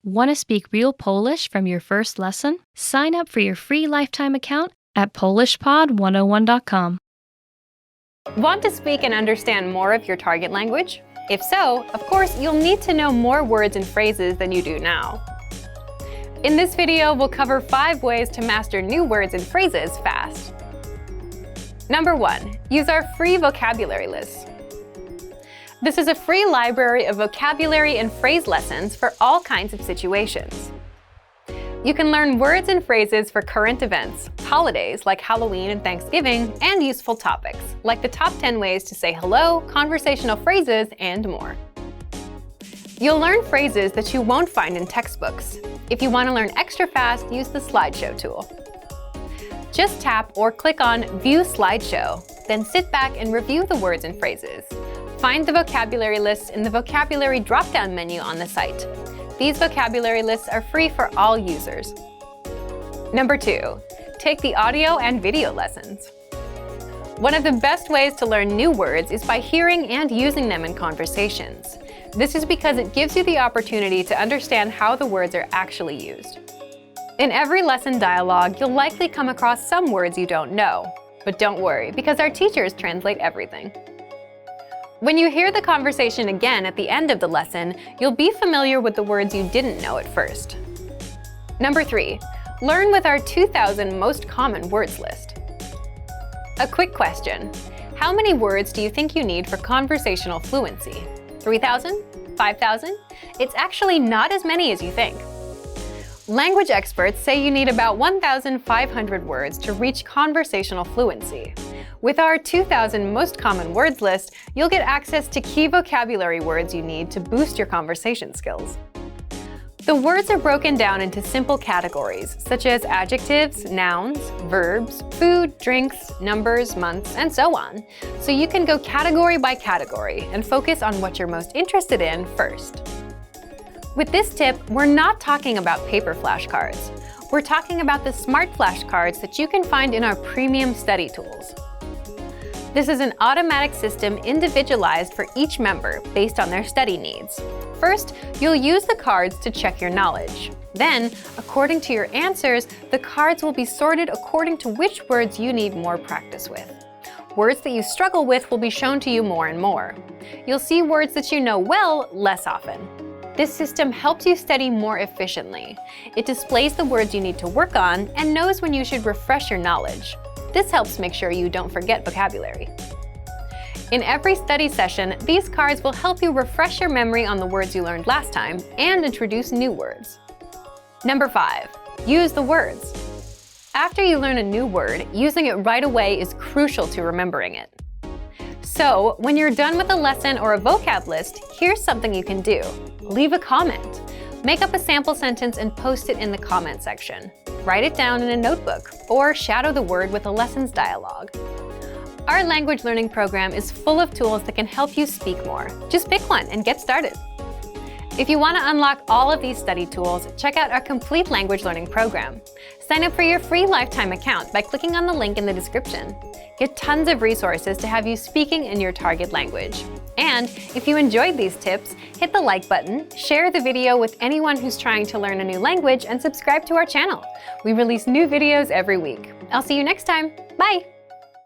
Want to speak real Polish from your first lesson? Sign up for your free lifetime account at PolishPod101.com. Want to speak and understand more of your target language? If so, of course, you'll need to know more words and phrases than you do now. In this video, we'll cover 5 ways to master new words and phrases fast. Number 1. Use our free vocabulary list. This is a free library of vocabulary and phrase lessons for all kinds of situations. You can learn words and phrases for current events, holidays like Halloween and Thanksgiving, and useful topics like the top 10 ways to say hello, conversational phrases, and more. You'll learn phrases that you won't find in textbooks. If you want to learn extra fast, use the slideshow tool. Just tap or click on View Slideshow, then sit back and review the words and phrases. Find the vocabulary lists in the vocabulary drop-down menu on the site. These vocabulary lists are free for all users. Number 2. Take the audio and video lessons. One of the best ways to learn new words is by hearing and using them in conversations. This is because it gives you the opportunity to understand how the words are actually used. In every lesson dialogue, you'll likely come across some words you don't know. But don't worry, because our teachers translate everything. When you hear the conversation again at the end of the lesson, you'll be familiar with the words you didn't know at first. Number 3. Learn with our 2,000 most common words list. A quick question. How many words do you think you need for conversational fluency? 3,000? 5,000? It's actually not as many as you think. Language experts say you need about 1,500 words to reach conversational fluency. With our 2,000 most common words list, you'll get access to key vocabulary words you need to boost your conversation skills. The words are broken down into simple categories, such as adjectives, nouns, verbs, food, drinks, numbers, months, and so on. So you can go category by category and focus on what you're most interested in first. With this tip, we're not talking about paper flashcards. We're talking about the smart flashcards that you can find in our premium study tools. This is an automatic system individualized for each member based on their study needs. First, you'll use the cards to check your knowledge. Then, according to your answers, the cards will be sorted according to which words you need more practice with. Words that you struggle with will be shown to you more and more. You'll see words that you know well less often. This system helps you study more efficiently. It displays the words you need to work on and knows when you should refresh your knowledge. This helps make sure you don't forget vocabulary. In every study session, these cards will help you refresh your memory on the words you learned last time and introduce new words. Number 5. Use the words. After you learn a new word, using it right away is crucial to remembering it. So, when you're done with a lesson or a vocab list, here's something you can do. Leave a comment. Make up a sample sentence and post it in the comment section. Write it down in a notebook, or shadow the word with a lessons dialogue. Our language learning program is full of tools that can help you speak more. Just pick one and get started. If you want to unlock all of these study tools, check out our complete language learning program. Sign up for your free lifetime account by clicking on the link in the description. Get tons of resources to have you speaking in your target language. And if you enjoyed these tips, hit the like button, share the video with anyone who's trying to learn a new language, and subscribe to our channel. We release new videos every week. I'll see you next time. Bye!